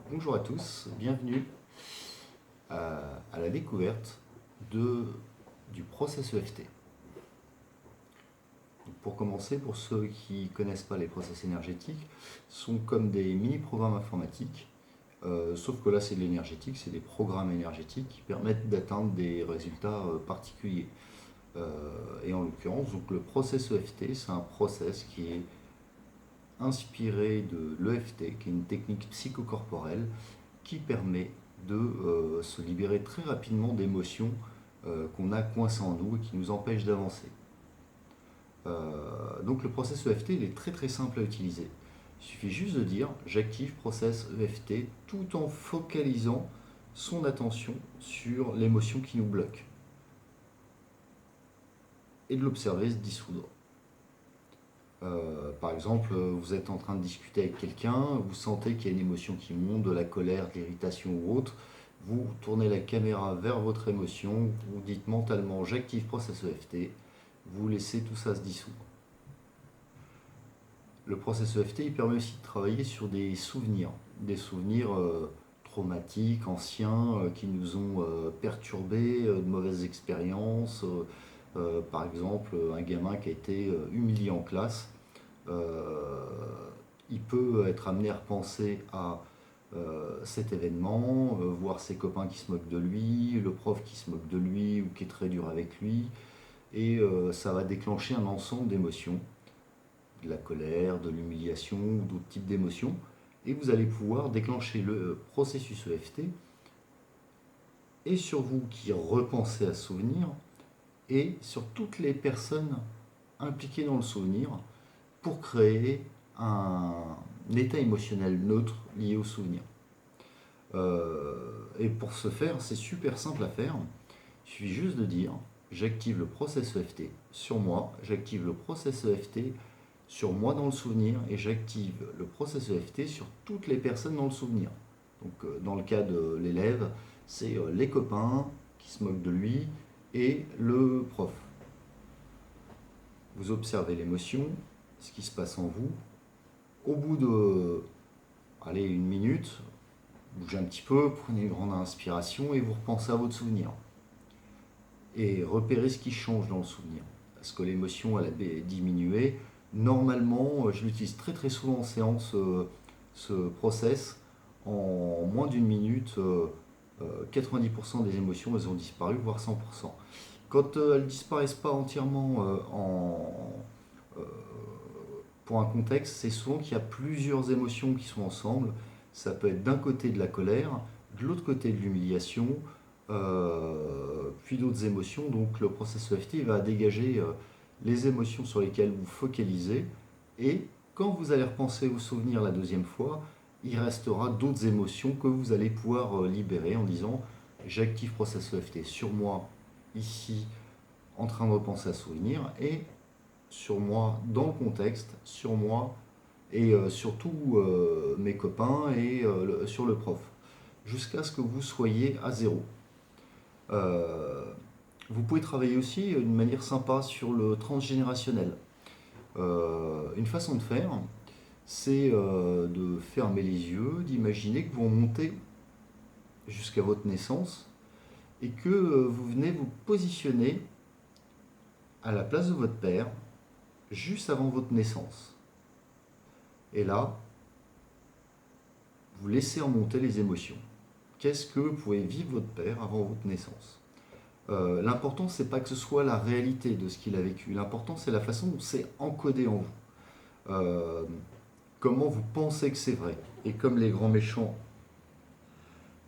Bonjour à tous, bienvenue à la découverte du process EFT. Pour commencer, pour ceux qui ne connaissent pas les process énergétiques, sont comme des mini-programmes informatiques, sauf que là c'est de l'énergétique, c'est des programmes énergétiques qui permettent d'atteindre des résultats particuliers. Et en l'occurrence, donc le process EFT, c'est un process qui est inspiré de l'EFT, qui est une technique psychocorporelle qui permet de se libérer très rapidement d'émotions qu'on a coincées en nous et qui nous empêchent d'avancer. Donc le process EFT il est très très simple à utiliser. Il suffit juste de dire j'active process EFT tout en focalisant son attention sur l'émotion qui nous bloque et de l'observer se dissoudre. Par exemple, vous êtes en train de discuter avec quelqu'un, vous sentez qu'il y a une émotion qui monte, de la colère, de l'irritation ou autre, vous tournez la caméra vers votre émotion, vous dites mentalement j'active process EFT, vous laissez tout ça se dissoudre. Le process EFT il permet aussi de travailler sur des souvenirs traumatiques, anciens, qui nous ont perturbés, de mauvaises expériences. Par exemple, un gamin qui a été humilié en classe, euh, il peut être amené à repenser à cet événement, voir ses copains qui se moquent de lui, le prof qui se moque de lui ou qui est très dur avec lui, et ça va déclencher un ensemble d'émotions, de la colère, de l'humiliation ou d'autres types d'émotions, et vous allez pouvoir déclencher le processus EFT, et sur vous qui repensez à ce souvenir, et sur toutes les personnes impliquées dans le souvenir, pour créer un état émotionnel neutre lié au souvenir. Et pour ce faire, c'est super simple à faire. Il suffit juste de dire j'active le process EFT sur moi, j'active le process EFT sur moi dans le souvenir et j'active le process EFT sur toutes les personnes dans le souvenir. Donc dans le cas de l'élève, c'est les copains qui se moquent de lui et le prof. Vous observez l'émotion, ce qui se passe en vous. Au bout de une minute, bougez un petit peu, prenez une grande inspiration et vous repensez à votre souvenir. Et repérez ce qui change dans le souvenir. Est-ce que l'émotion elle a diminué? Normalement, je l'utilise très très souvent en séance, ce process. En moins d'une minute, 90% des émotions elles ont disparu, voire 100%. Quand elles ne disparaissent pas entièrement euh, pour un contexte, c'est souvent qu'il y a plusieurs émotions qui sont ensemble. Ça peut être d'un côté de la colère, de l'autre côté de l'humiliation, puis d'autres émotions. Donc le processus EFT va dégager les émotions sur lesquelles vous focalisez. Et quand vous allez repenser aux souvenirs la deuxième fois, il restera d'autres émotions que vous allez pouvoir libérer en disant j'active processus EFT sur moi, ici, en train de repenser à souvenir, et sur moi dans le contexte, sur moi et surtout mes copains et sur le prof, jusqu'à ce que vous soyez à zéro. Euh, vous pouvez travailler aussi d'une manière sympa sur le transgénérationnel. Une façon de faire, c'est de fermer les yeux, d'imaginer que vous remontez jusqu'à votre naissance et que vous venez vous positionner à la place de votre père juste avant votre naissance. Et là, vous laissez remonter les émotions. Qu'est-ce que vous pouvez vivre votre père avant votre naissance? L'important, c'est pas que ce soit la réalité de ce qu'il a vécu. L'important, c'est la façon dont c'est encodé en vous. Comment vous pensez que c'est vrai. Et comme les grands méchants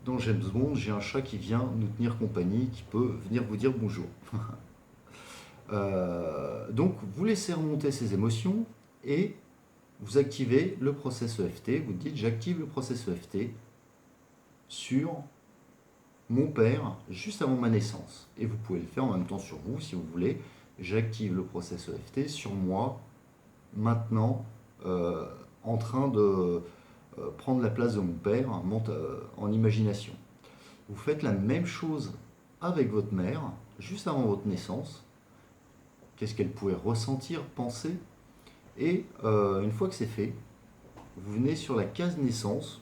dans James Bond, j'ai un chat qui vient nous tenir compagnie, qui peut venir vous dire bonjour. Donc, vous laissez remonter ces émotions et vous activez le process EFT. Vous dites j'active le process EFT sur mon père juste avant ma naissance. Et vous pouvez le faire en même temps sur vous si vous voulez. J'active le process EFT sur moi maintenant, en train de prendre la place de mon père en imagination. Vous faites la même chose avec votre mère juste avant votre naissance. Qu'est-ce qu'elle pouvait ressentir, penser? Et une fois que c'est fait, vous venez sur la case naissance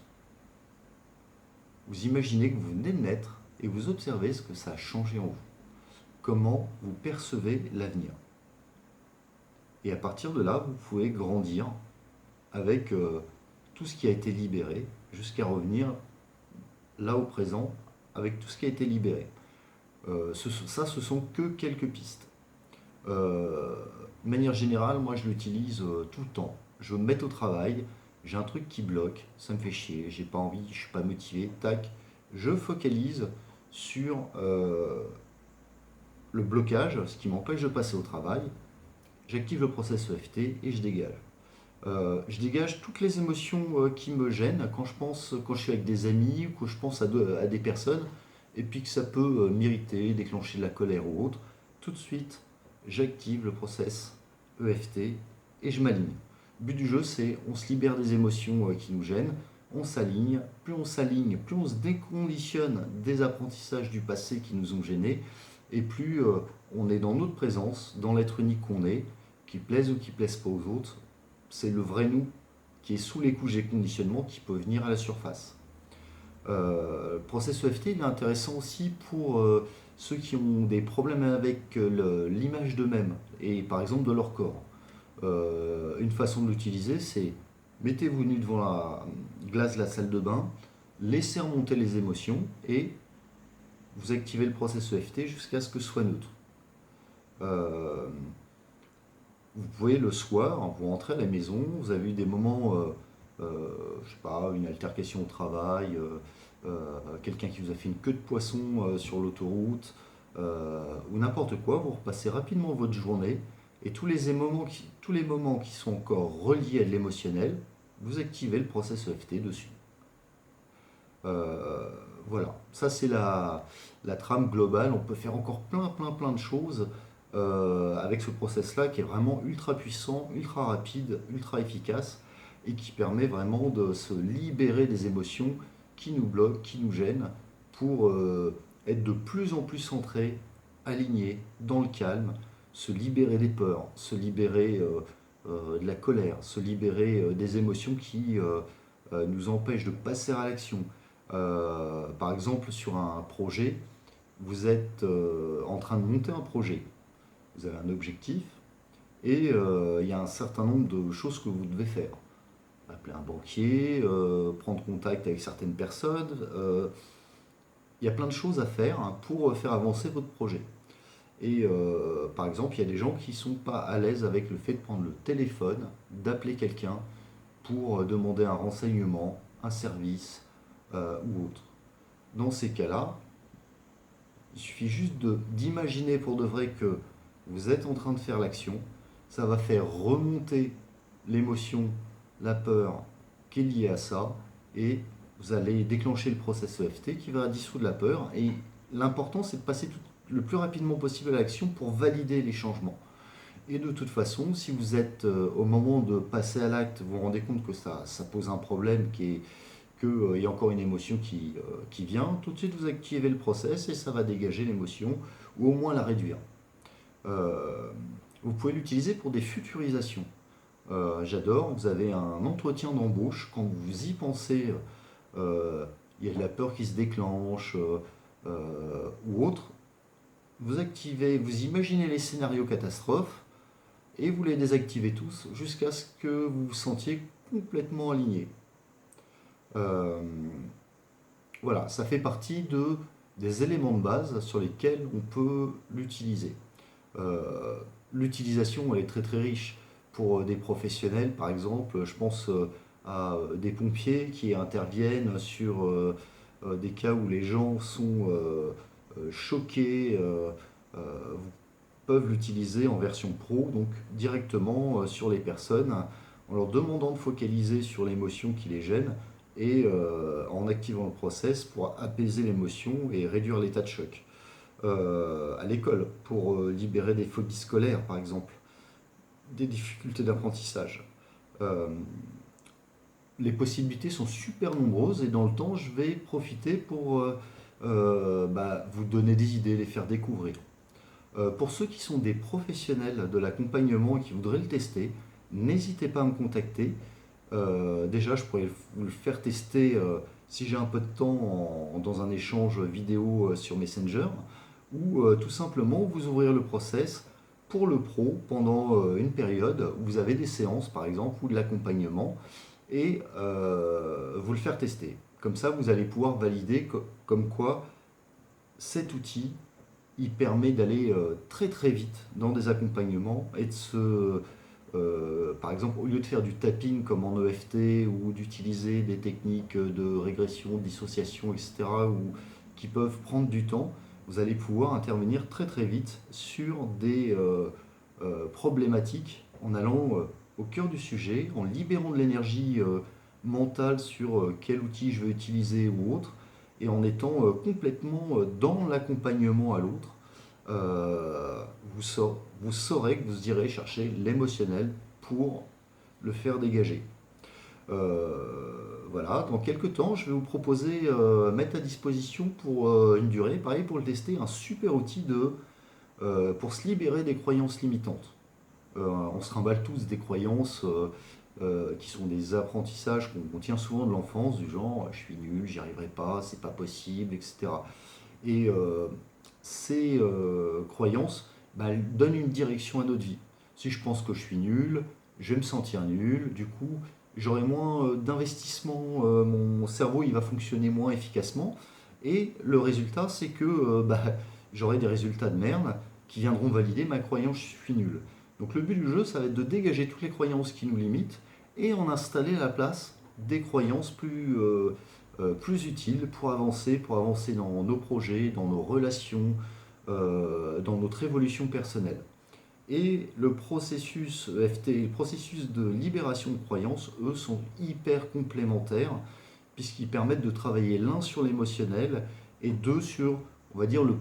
Vous imaginez que vous venez de naître et vous observez ce que ça a changé en vous. Comment vous percevez l'avenir. Et à partir de là, vous pouvez grandir avec tout ce qui a été libéré jusqu'à revenir là au présent avec tout ce qui a été libéré. Ce sont que quelques pistes. De manière générale, moi je l'utilise tout le temps. Je me mets au travail, j'ai un truc qui bloque, ça me fait chier, j'ai pas envie, je suis pas motivé, tac, je focalise sur le blocage, ce qui m'empêche de passer au travail, j'active le process EFT et je dégage. Je dégage toutes les émotions qui me gênent quand je suis avec des amis ou quand je pense à des personnes et puis que ça peut m'irriter, déclencher de la colère ou autre. Tout de suite, j'active le process EFT et je m'aligne. Le but du jeu, c'est on se libère des émotions qui nous gênent, on s'aligne. Plus on s'aligne, plus on se déconditionne des apprentissages du passé qui nous ont gênés et plus on est dans notre présence, dans l'être unique qu'on est, qui plaise ou qui plaise pas aux autres. C'est le vrai nous qui est sous les couches des conditionnements qui peut venir à la surface. Le process EFT il est intéressant aussi pour ceux qui ont des problèmes avec l'image d'eux-mêmes et par exemple de leur corps. Une façon de l'utiliser, c'est mettez-vous nu devant la glace de la salle de bain, laissez remonter les émotions et vous activez le process EFT jusqu'à ce que ce soit neutre. Vous pouvez le soir, vous rentrez à la maison, vous avez eu des moments, je sais pas, une altercation au travail, quelqu'un qui vous a fait une queue de poisson sur l'autoroute, ou n'importe quoi, vous repassez rapidement votre journée et tous les moments qui sont encore reliés à de l'émotionnel, vous activez le process EFT dessus. Voilà, ça c'est la trame globale. On peut faire encore plein de choses avec ce process-là qui est vraiment ultra puissant, ultra rapide, ultra efficace et qui permet vraiment de se libérer des émotions qui nous bloquent, qui nous gênent pour être de plus en plus centré, aligné, dans le calme, se libérer des peurs, se libérer de la colère, se libérer des émotions qui nous empêchent de passer à l'action. Par exemple, sur un projet, vous êtes en train de monter un projet. Vous avez un objectif et il y a un certain nombre de choses que vous devez faire. Appeler un banquier, prendre contact avec certaines personnes. Il y a plein de choses à faire pour faire avancer votre projet. Et par exemple, il y a des gens qui ne sont pas à l'aise avec le fait de prendre le téléphone, d'appeler quelqu'un pour demander un renseignement, un service ou autre. Dans ces cas-là, il suffit juste d'imaginer pour de vrai que vous êtes en train de faire l'action, ça va faire remonter l'émotion, la peur qui est liée à ça, et vous allez déclencher le process EFT qui va dissoudre la peur. Et l'important, c'est de passer le plus rapidement possible à l'action pour valider les changements. Et de toute façon, si vous êtes au moment de passer à l'acte, vous vous rendez compte que ça pose un problème qu'il y a encore une émotion qui vient, tout de suite vous activez le process et ça va dégager l'émotion ou au moins la réduire. Vous pouvez l'utiliser pour des futurisations. J'adore, vous avez un entretien d'embauche, quand vous y pensez, il y a de la peur qui se déclenche ou autre, vous activez, vous imaginez les scénarios catastrophes et vous les désactivez tous jusqu'à ce que vous vous sentiez complètement aligné. Voilà, ça fait partie des éléments de base sur lesquels on peut l'utiliser. L'utilisation elle est très riche pour des professionnels, par exemple, je pense à des pompiers qui interviennent sur des cas où les gens sont choqués, peuvent l'utiliser en version pro, donc directement sur les personnes, en leur demandant de focaliser sur l'émotion qui les gêne et en activant le process pour apaiser l'émotion et réduire l'état de choc. À l'école, pour libérer des phobies scolaires, par exemple, des difficultés d'apprentissage. Les possibilités sont super nombreuses et dans le temps, je vais profiter pour vous donner des idées, les faire découvrir. Pour ceux qui sont des professionnels de l'accompagnement et qui voudraient le tester, n'hésitez pas à me contacter. Déjà, je pourrais vous le faire tester si j'ai un peu de temps dans un échange vidéo sur Messenger, ou tout simplement vous ouvrir le process pour le pro pendant une période où vous avez des séances par exemple ou de l'accompagnement et vous le faire tester. Comme ça, vous allez pouvoir valider comme quoi cet outil il permet d'aller très très vite dans des accompagnements et de se, par exemple, au lieu de faire du tapping comme en EFT ou d'utiliser des techniques de régression, de dissociation, etc., qui peuvent prendre du temps, vous allez pouvoir intervenir très très vite sur des problématiques en allant au cœur du sujet, en libérant de l'énergie mentale sur quel outil je veux utiliser ou autre, et en étant complètement dans l'accompagnement à l'autre. euh, vous saurez que vous irez chercher l'émotionnel pour le faire dégager. Voilà, dans quelques temps, je vais vous proposer, mettre à disposition pour une durée, pareil pour le tester, un super outil pour se libérer des croyances limitantes. On se trimballe tous des croyances qui sont des apprentissages qu'on tient souvent de l'enfance, du genre je suis nul, j'y arriverai pas, c'est pas possible, etc. Et ces croyances, bah, elles donnent une direction à notre vie. Si je pense que je suis nul, je vais me sentir nul, du coup j'aurai moins d'investissement, mon cerveau il va fonctionner moins efficacement, et le résultat c'est que bah, j'aurai des résultats de merde qui viendront valider ma croyance je suis nul. Donc le but du jeu ça va être de dégager toutes les croyances qui nous limitent et en installer à la place des croyances plus utiles pour avancer dans nos projets, dans nos relations, dans notre évolution personnelle. Et le processus EFT, le processus de libération de croyances, eux, sont hyper complémentaires, puisqu'ils permettent de travailler l'un sur l'émotionnel et deux sur, on va dire, les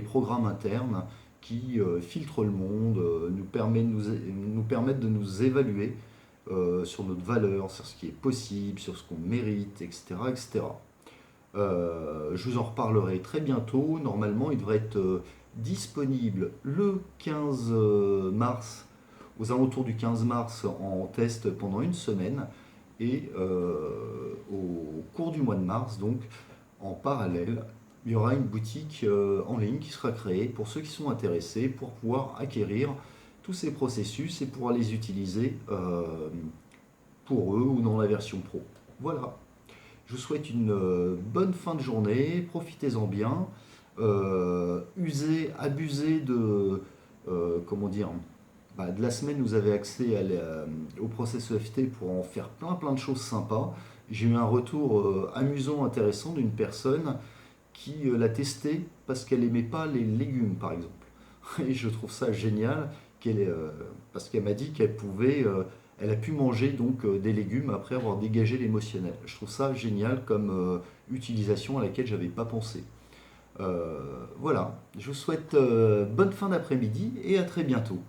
programmes internes qui filtrent le monde, nous permettent de nous évaluer sur notre valeur, sur ce qui est possible, sur ce qu'on mérite, etc. etc. Je vous en reparlerai très bientôt. Normalement, il devrait être disponible le 15 mars, aux alentours du 15 mars, en test pendant une semaine. Et au cours du mois de mars, donc en parallèle, il y aura une boutique en ligne qui sera créée pour ceux qui sont intéressés pour pouvoir acquérir tous ces processus et pouvoir les utiliser pour eux ou dans la version pro. Voilà. Je vous souhaite une bonne fin de journée, profitez-en bien, abusez comment dire, de la semaine, vous avez accès au process EFT pour en faire plein plein de choses sympas. J'ai eu un retour amusant, intéressant d'une personne qui l'a testé parce qu'elle n'aimait pas les légumes, par exemple. Et je trouve ça génial parce qu'elle m'a dit elle a pu manger donc des légumes après avoir dégagé l'émotionnel. Je trouve ça génial comme utilisation à laquelle j'avais pas pensé. Voilà, je vous souhaite bonne fin d'après-midi et à très bientôt.